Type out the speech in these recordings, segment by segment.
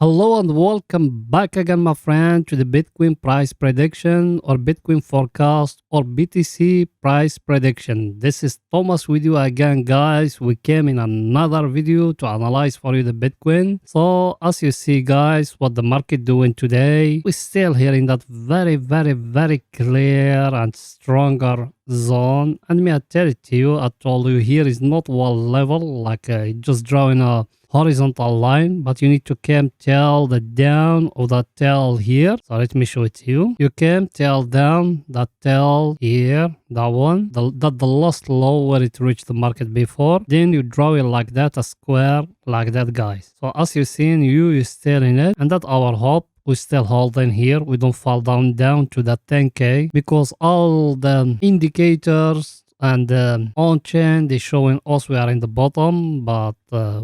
Hello and welcome back again, my friend, to the Bitcoin price prediction or Bitcoin forecast or BTC price prediction. This is Thomas with you again, guys. We came in another video to analyze for you the Bitcoin. So as you see, guys, what the market doing today, we're still here in that very clear and stronger zone. And me, I tell it to you, I told you here is not one level, like just drawing a horizontal line, but you need to come till the down of that tail here. So let me show it to you. You come till down that tail here, that one, the last low where it reached the market before. Then you draw it like that, a square like that, guys. So as you see, you're still in it, and that's our hope. We still holding here. We don't fall down to that 10k because all the indicators and on chain they showing us we are in the bottom, but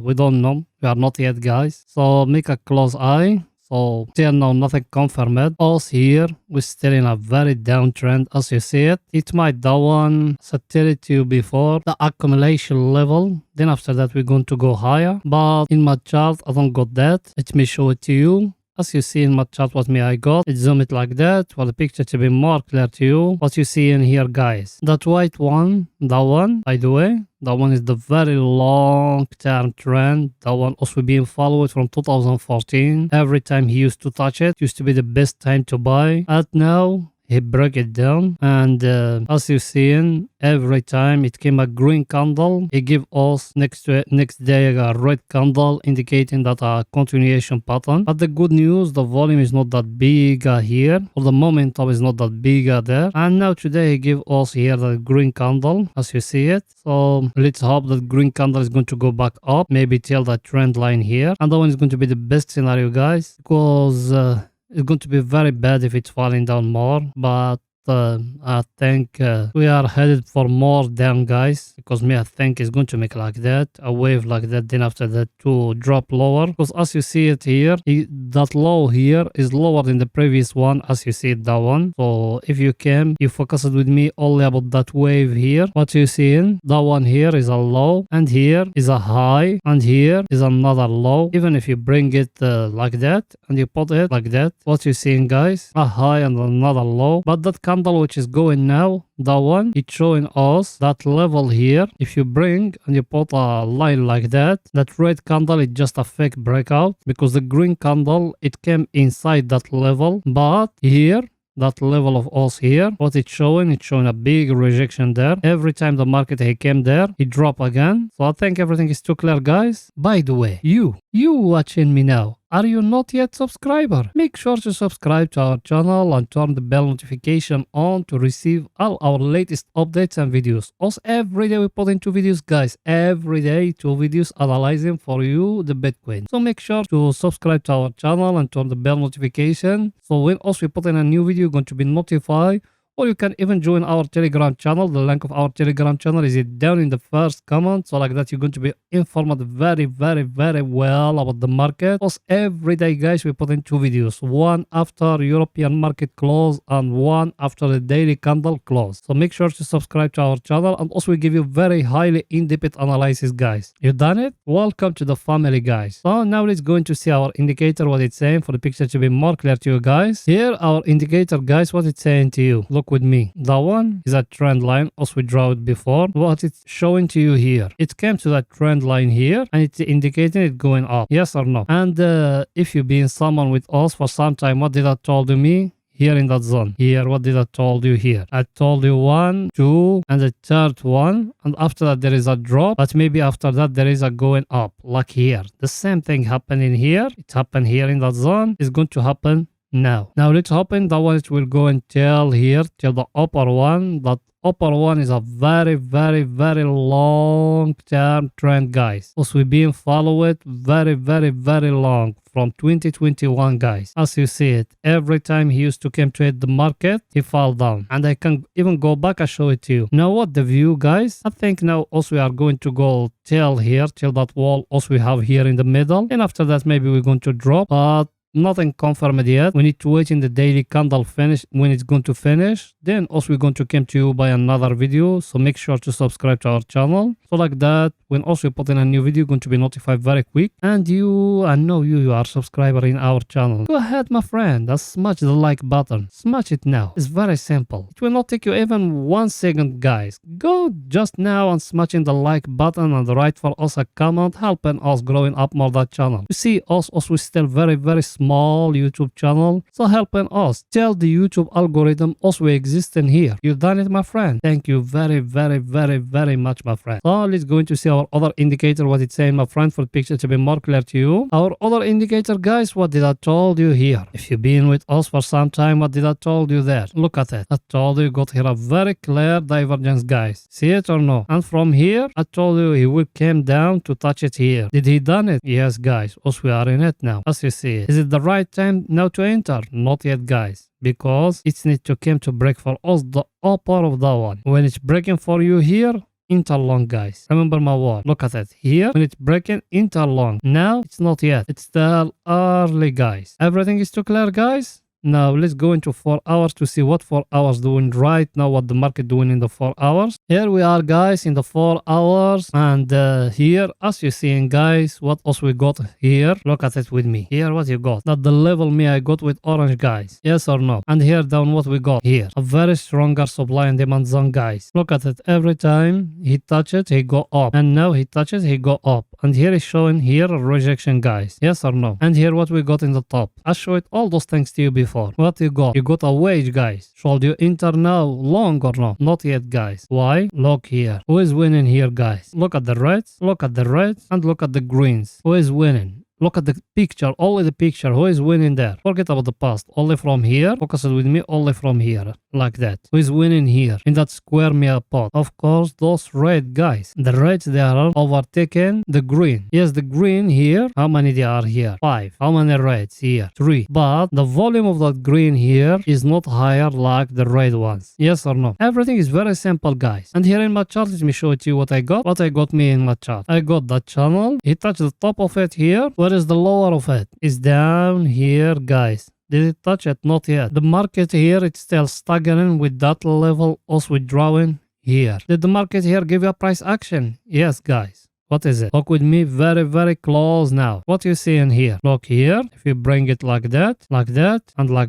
we don't know. We are not yet, guys. So make a close eye. So still now nothing confirmed. Us here, we're still in a very downtrend as you see it. It might that one, as I tell it to you before, the accumulation level. Then after that we're going to go higher. But in my chart I don't got that. Let me show it to you. As you see in my chart what me I got, it zoom it like that for the picture to be more clear to you. What you see in here, guys, that white one, that one, by the way, that one is the very long term trend. That one also being followed from 2014. Every time he used to touch it, used to be the best time to buy. And now he broke it down, and as you seen, every time it came a green candle, he give us next day a red candle indicating that a continuation pattern. But the good news, the volume is not that big here, or the momentum is not that big there. And now today he give us here the green candle as you see it. So let's hope that green candle is going to go back up, maybe till that trend line here, and that one is going to be the best scenario, guys, because it's going to be very bad if it's falling down more, but I think we are headed for more down, guys, because me I think it's going to make like that, a wave like that, then after that to drop lower, because as you see it here, that low here is lower than the previous one as you see it, that one. So if you focus it with me only about that wave here, what you see in that one here is a low, and here is a high, and here is another low. Even if you bring it like that and you put it like that, what you seeing, guys, a high and another low. But that candle which is going now, that one, it's showing us that level here. If you bring and you put a line like that, that red candle is just a fake breakout, because the green candle, it came inside that level. But here, that level of us here, what it's showing a big rejection there. Every time the market he came there, it drop again. So I think everything is too clear, guys. By the way, you watching me now, are you not yet subscriber? Make sure to subscribe to our channel and turn the bell notification on to receive all our latest updates and videos. Also, every day we put in 2 videos, guys. Every day 2 videos analyzing for you the Bitcoin. So make sure to subscribe to our channel and turn the bell notification. So when also we put in a new video, you're going to be notified. Or you can even join our Telegram channel. The link of our Telegram channel is down in the first comment. So like that, you're going to be informed very well about the market. Because every day, guys, we put in 2 videos. One after European market close and one after the daily candle close. So make sure to subscribe to our channel. And also we give you very highly in-depth analysis, guys. You done it? Welcome to the family, guys. So now let's go into see our indicator, what it's saying for the picture to be more clear to you, guys. Here, our indicator, guys, what it's saying to you. Look with me. That one is a trend line, as we draw it before. What it's showing to you here, it came to that trend line here, and it's indicating it going up. Yes or no? And if you've been someone with us for some time, what did I told me? Here in that zone. Here, what did I told you here? I told you 1, 2, and the third one. And after that, there is a drop. But maybe after that, there is a going up. Like here. The same thing happening here. It happened here in that zone. It's going to happen now let's open that one. It will go until here, till the upper one. That upper one is a very long term trend, guys. Also we've been follow it very long from 2021, guys. As you see it, every time he used to come to hit the market, he fall down. And I can even go back and show it to you. Now what the view, guys? I think now also we are going to go till here, till that wall also we have here in the middle. And after that, maybe we're going to drop. But nothing confirmed yet. We need to wait in the daily candle finish when it's going to finish. Then also we're going to come to you by another video. So make sure to subscribe to our channel. So like that, when also we put in a new video, you're going to be notified very quick. And I know you are a subscriber in our channel. Go ahead, my friend, and smash the like button. Smash it now. It's very simple. It will not take you even 1 second, guys. Go just now and smashing the like button and write for us a comment, helping us growing up more that channel. You see, us also still very small YouTube channel, so helping us tell the YouTube algorithm also exist in here. You've done it, my friend. Thank you very much, my friend. So let's go into see our other indicator, what it's saying, my friend, for the picture to be more clear to you. Our other indicator, guys, what did I told you here? If you've been with us for some time, what did I told you there? Look at it. I told you got here a very clear divergence, guys. See it or no? And from here, I told you he will come down to touch it here. Did he done it? Yes, guys. Also, we are in it now. As you see it. Is it the right time now to enter? Not yet, guys, because it's need to come to break for us the upper of that one. When it's breaking for you here, enter long, guys. Remember my word. Look at it here. When it's breaking, enter long. Now it's not yet. It's still early, guys. Everything is too clear, guys. Now let's go into 4 hours to see what 4 hours doing right now, what the market doing in the 4 hours. Here we are, guys, in the 4 hours, and here, as you seeing, guys, what else we got here? Look at it with me. Here, what you got? That the level me I got with orange, guys. Yes or no? And here down, what we got here? A very stronger supply and demand zone, guys. Look at it. Every time he touch it, he go up, and now he touches, he go up. And here is showing here a rejection, guys. Yes or no? And here what we got in the top. I showed all those things to you before. What you got? You got a wage, guys. Should you enter now long or no? Not yet, guys. Why? Look here. Who is winning here, guys? Look at the reds. Look at the reds and look at the greens. Who is winning? Look at the picture, only the picture. Who is winning there? Forget about the past. Only from here. Focus with me, only from here. Like that. Who is winning here? In that square meal pot. Of course, those red guys. The reds, they are overtaking the green. Yes, the green here. How many they are here? 5. How many reds here? 3. But the volume of that green here is not higher like the red ones. Yes or no? Everything is very simple, guys. And here in my chart, let me show it to you what I got. What I got me in my chart. I got that channel. He touched the top of it here. Where is the lower of it? It's down here, guys. Did it touch it? Not yet. The market here, it's still staggering with that level, also withdrawing here. Did the market here give you a price action? Yes, guys. What is it? Look with me very close now. What you see in here? Look here. If you bring it like that, and like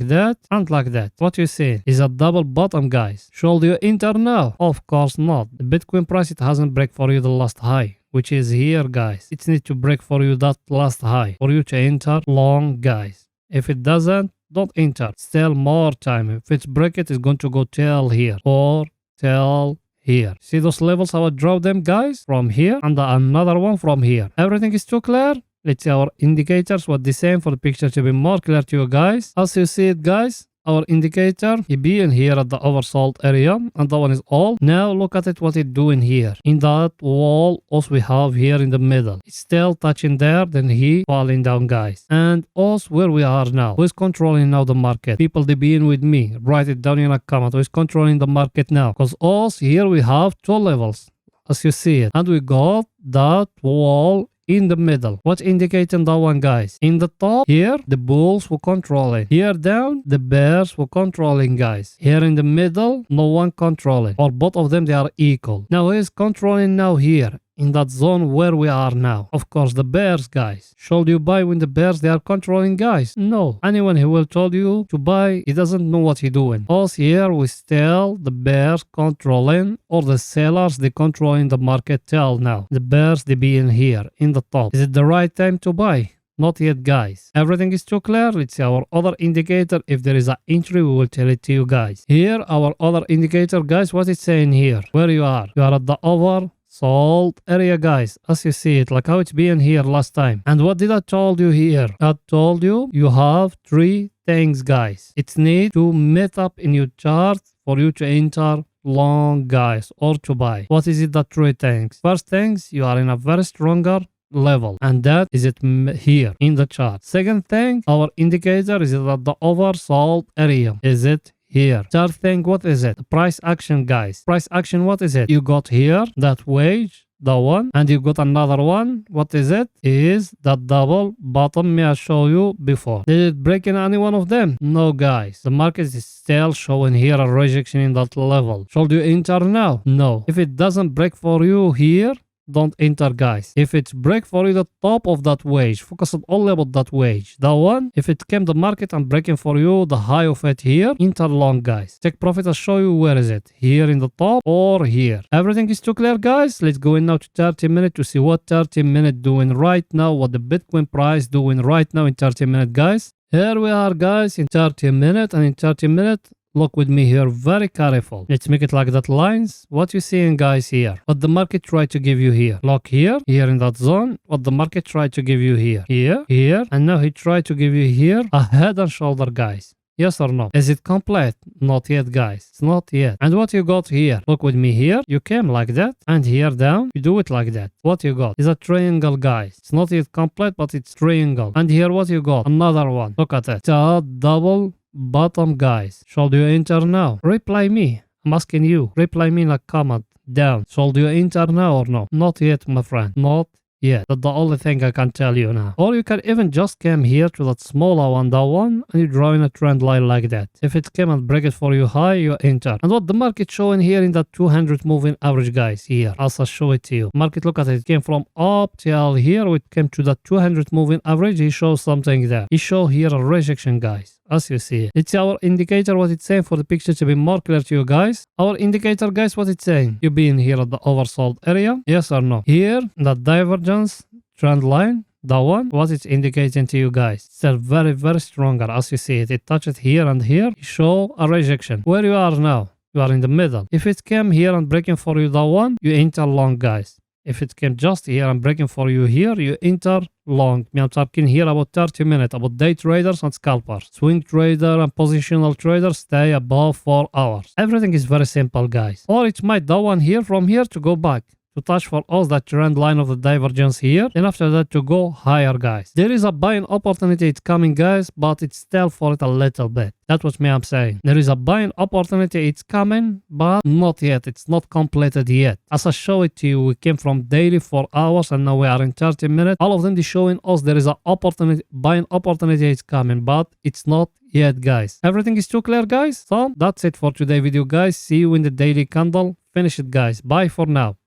that, and like that. What you see is a double bottom, guys. Should you enter now? Of course not. The Bitcoin price, it hasn't break for you the last high, which is here, guys. It needs to break for you that last high for you to enter long, guys. If it doesn't, don't enter. Still more time. If it's break it's going to go till here or till here. See those levels, how I draw them, guys? From here and another one from here. Everything is too clear? Let's see our indicators, what the same for the picture to be more clear to you guys. As you see it, guys, our indicator, he being here at the oversold area, and that one is all. Now look at it, what it's doing here. In that wall, also we have here in the middle. It's still touching there, then he falling down, guys. And also where we are now. Who is controlling now the market? People, they being with me. Write it down in a comment. Who is controlling the market now? Because also here we have 2 levels, as you see it. And we got that wall in the middle. What's indicating that one, guys? In the top here, the bulls were controlling. Here down, the bears were controlling, guys. Here in the middle, no one controlling. Or both of them, they are equal. Now who is controlling now here? In that zone where we are now. Of course, the bears, guys. Should you buy when the bears, they are controlling, guys? No. Anyone who will tell you to buy, he doesn't know what he's doing. Also here, we still the bears controlling, or the sellers, they controlling the market till now. The bears, they being here in the top. Is it the right time to buy? Not yet, guys. Everything is too clear. Let's see our other indicator. If there is an entry, we will tell it to you, guys. Here, our other indicator, guys, what it's saying here? Where you are? You are at the oversold area, guys, as you see it, like how it's been here last time. And what did I told you here? I told you you have 3 things, guys. It's need to meet up in your chart for you to enter long, guys, or to buy. What is it that 3 things? First things, you are in a very stronger level, and that is it here in the chart. Second thing, our indicator is at the oversold area. Is it here? Third thing, what is it? The price action, guys. Price action, what is it? You got here that wage the one, and you got another one. What is it? Is that double bottom me I show you before. Did it break in any one of them? No, guys. The market is still showing here a rejection in that level. Should you enter now? No. If it doesn't break for you here, don't enter, guys. If it's break for you the top of that wedge, focus on only about that wedge. The one, if it came the market and breaking for you the high of it here, enter long, guys. Take profit. I'll show you where is it, here in the top or here. Everything is too clear, guys. Let's go in now to 30 minutes to see what 30 minutes doing right now, what the Bitcoin price doing right now in 30 minutes, guys. Here we are, guys, in 30 minutes, and in 30 minutes, look with me here, very careful. Let's make it like that lines. What you seeing, guys, here? What the market tried to give you here. Look here in that zone. What the market tried to give you here. Here. And now he tried to give you here a head and shoulder, guys. Yes or no? Is it complete? Not yet, guys. It's not yet. And what you got here? Look with me here. You came like that. And here down, you do it like that. What you got is a triangle, guys. It's not yet complete, but it's triangle. And here what you got? Another one. Look at it. It's a double bottom, guys. Should you enter now? Reply me. I'm asking you. Reply me in a comment down. Should you enter now or no? Not yet, my friend. Not yet. That's the only thing I can tell you now. Or you can even just come here to that smaller one, that one, and you draw in a trend line like that. If it came and break it for you high, you enter. And what the market showing here in that 200 moving average, guys, here. I'll show it to you. Market, look at it. It came from up till here. It came to that 200 moving average. He shows something there. He show here a rejection, guys. As you see, it's our indicator, what it's saying, for the picture to be more clear to you guys. Our indicator, guys, what it's saying. You being here at the oversold area, yes or no? Here, the divergence trend line, the one, what it's indicating to you guys. It's a very, very stronger. As you see it, it touches here and here. You show a rejection. Where you are now, you are in the middle. If it came here and breaking for you the one, you enter long, guys. If it came just here and breaking for you here, you enter long. I'm talking here about 30 minutes, about day traders and scalpers. Swing trader and positional traders stay above 4 hours. Everything is very simple, guys. Or it might do one here from here to go back, to touch for us that trend line of the divergence here, and after that to go higher, guys. There is a buying opportunity, it's coming, guys, but it's still for it a little bit. That's what I'm saying. There is a buying opportunity, it's coming, but not yet. It's not completed yet. As I show it to you, we came from daily 4 hours and now we are in 30 minutes. All of them is showing us there is a opportunity, buying opportunity, it's coming, but it's not yet, guys. Everything is too clear, guys. So that's it for today's video, guys. See you in the daily candle. Finish it, guys. Bye for now.